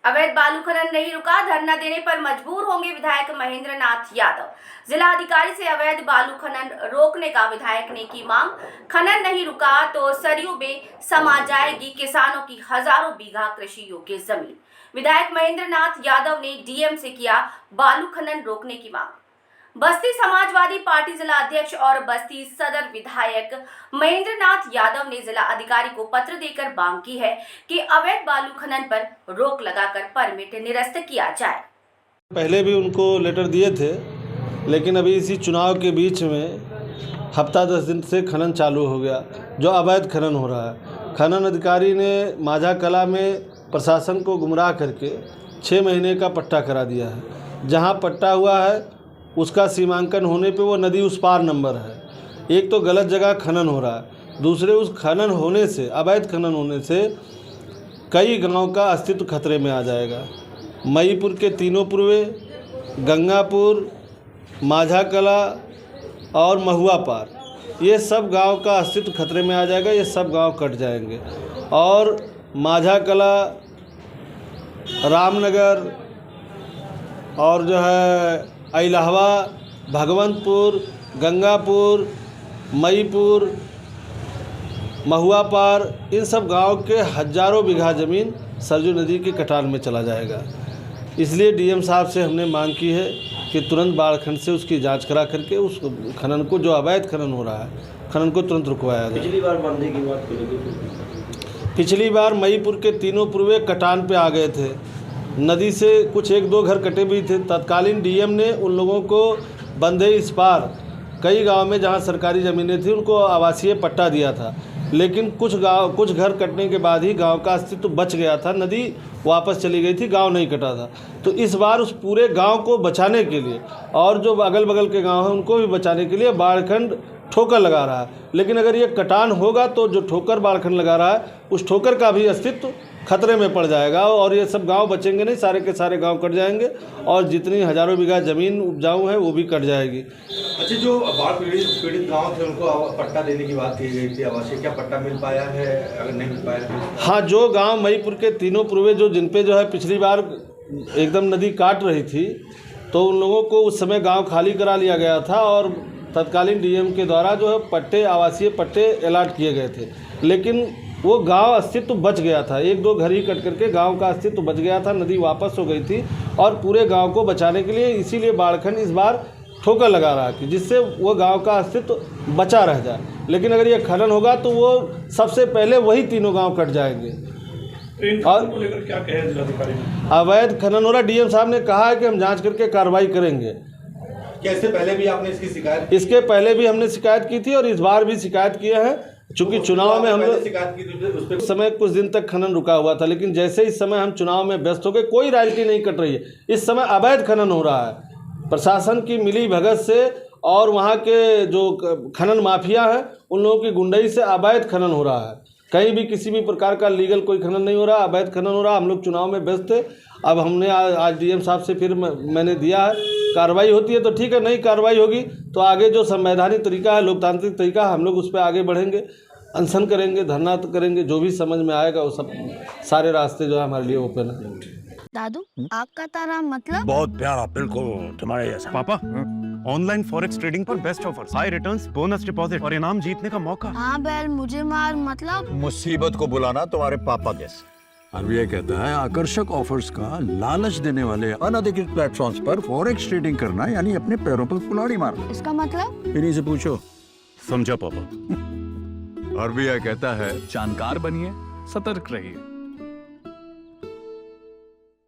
अवैध बालू खनन नहीं रुका, धरना देने पर मजबूर होंगे विधायक महेंद्र नाथ यादव। जिला अधिकारी से अवैध बालू खनन रोकने का विधायक ने की मांग। खनन नहीं रुका तो सरयू में समा जाएगी किसानों की हजारों बीघा कृषि योग्य जमीन। विधायक महेंद्र नाथ यादव ने डीएम से किया बालू खनन रोकने की मांग। बस्ती समाजवादी पार्टी जिला अध्यक्ष और बस्ती सदर विधायक महेंद्र नाथ यादव ने जिला अधिकारी को पत्र देकर मांग की है कि अवैध बालू खनन पर रोक लगाकर परमिट निरस्त किया जाए। पहले भी उनको लेटर दिए थे, लेकिन अभी इसी चुनाव के बीच में हफ्ता 10 दिन से खनन चालू हो गया, जो अवैध खनन हो रहा है। खनन अधिकारी ने माझा कला में प्रशासन को गुमराह करके 6 महीने का पट्टा करा दिया है। जहां पट्टा हुआ है उसका सीमांकन होने पे वो नदी उस पार नंबर है। एक तो गलत जगह खनन हो रहा है, दूसरे उस खनन होने से, अवैध खनन होने से कई गांव का अस्तित्व खतरे में आ जाएगा। मईपुर के तीनों पूर्वे, गंगापुर, माझा कला और महुआ पार, ये सब गांव का अस्तित्व खतरे में आ जाएगा। ये सब गांव कट जाएंगे और माझा कला, रामनगर और जो है इलाहवा, भगवंतपुर, गंगापुर, मईपुर, महुआ पार, इन सब गांव के हजारों बीघा ज़मीन सरयू नदी की कटान में चला जाएगा। इसलिए डीएम साहब से हमने मांग की है कि तुरंत बाढ़खंड से उसकी जांच करा करके उस खनन को, जो अवैध खनन हो रहा है, खनन को तुरंत रुकवाया जाए। पिछली बार बंदी की बात करेंगे। पिछली बार मईपुर के तीनों पूर्वे कटान पे आ गए थे, नदी से कुछ 1-2 घर कटे भी थे। तत्कालीन डीएम ने उन लोगों को बंधे इस पार कई गांव में जहां सरकारी ज़मीनें थी उनको आवासीय पट्टा दिया था, लेकिन कुछ घर कटने के बाद ही गांव का अस्तित्व बच गया था। नदी वापस चली गई थी, गांव नहीं कटा था। तो इस बार उस पूरे गांव को बचाने के लिए और जो अगल बगल के गांव हैं उनको भी बचाने के लिए बाढ़खंड ठोकर लगा रहा है। लेकिन अगर ये कटान होगा तो जो ठोकर बाढ़खंड लगा रहा है उस ठोकर का भी अस्तित्व खतरे में पड़ जाएगा और ये सब गांव बचेंगे नहीं, सारे के सारे गांव कट जाएंगे और जितनी हजारों बीघा ज़मीन उपजाऊ है वो भी कट जाएगी। अच्छा, जो बाढ़ पीड़ित गांव थे उनको पट्टा देने की बात की गई थी आवासीय, क्या पट्टा मिल पाया है? अगर नहीं मिल पाया तो हाँ, जो गांव मईपुर के तीनों पूर्वे जो जिन पे जो है पिछली बार एकदम नदी काट रही थी, तो उन लोगों को उस समय गाँव खाली करा लिया गया था और तत्कालीन डीएम के द्वारा जो है पट्टे, आवासीय पट्टे अलॉट किए गए थे। लेकिन वो गांव अस्तित्व बच गया था, 1-2 घर ही कट करके गांव का अस्तित्व बच गया था, नदी वापस हो गई थी और पूरे गांव को बचाने के लिए इसीलिए बाढ़खंड इस बार ठोकर लगा रहा है कि जिससे वो गांव का अस्तित्व बचा रह जाए। लेकिन अगर ये खनन होगा तो वो सबसे पहले वही तीनों गाँव कट जाएंगे। और क्या कहे जिलाधिकारी ने? अवैध खनन हो रहा, डीएम साहब ने कहा है कि हम जाँच करके कार्रवाई करेंगे। क्या इससे पहले भी आपने इसकी शिकायत? इसके पहले भी हमने शिकायत की थी और इस बार भी शिकायत किए हैं। चूंकि चुनाव में हम शिकायत की थी, उस पर उस समय कुछ दिन तक खनन रुका हुआ था, लेकिन जैसे इस समय हम चुनाव में व्यस्त हो गए, कोई रॉयल्टी नहीं कट रही है। इस समय अवैध खनन हो रहा है प्रशासन की मिली भगत से और वहाँ के जो खनन माफिया हैं उन लोगों की गुंडई से अवैध खनन हो रहा है। कहीं भी किसी भी प्रकार का लीगल कोई खनन नहीं हो रहा, अवैध खनन हो रहा। हम लोग चुनाव में व्यस्त थे। अब हमने आज डीएम साहब से फिर मैंने दिया है, कार्रवाई होती है तो ठीक है, नहीं कार्रवाई होगी तो आगे जो संवैधानिक तरीका है, लोकतांत्रिक तरीका है, हम लोग उस पर आगे बढ़ेंगे, अनशन करेंगे, धरना करेंगे, जो भी समझ में आएगा वो सब सारे रास्ते जो है हमारे लिए ओपन है। दादू, आपका तारा मतलब? बहुत प्यारा, बिल्कुल तुम्हारे जैसा। पापा, ऑनलाइन फॉरेक्स ट्रेडिंग पर best offers, high returns, bonus deposit और इनाम जीतने का मौका। हाँ बैल, मुझे मार मतलब? मुसीबत को बुलाना तुम्हारे पापा जैसे। आरबीआई कहता है आकर्षक ऑफर्स का लालच देने वाले अनधिकृत प्लेटफॉर्म्स पर फॉरेक्स ट्रेडिंग करना यानी अपने पैरों पर कुल्हाड़ी मारना। इसका मतलब? इन्हीं से पूछो। समझा पापा। आरबीआई कहता है जानकार बनिए, सतर्क रहिए।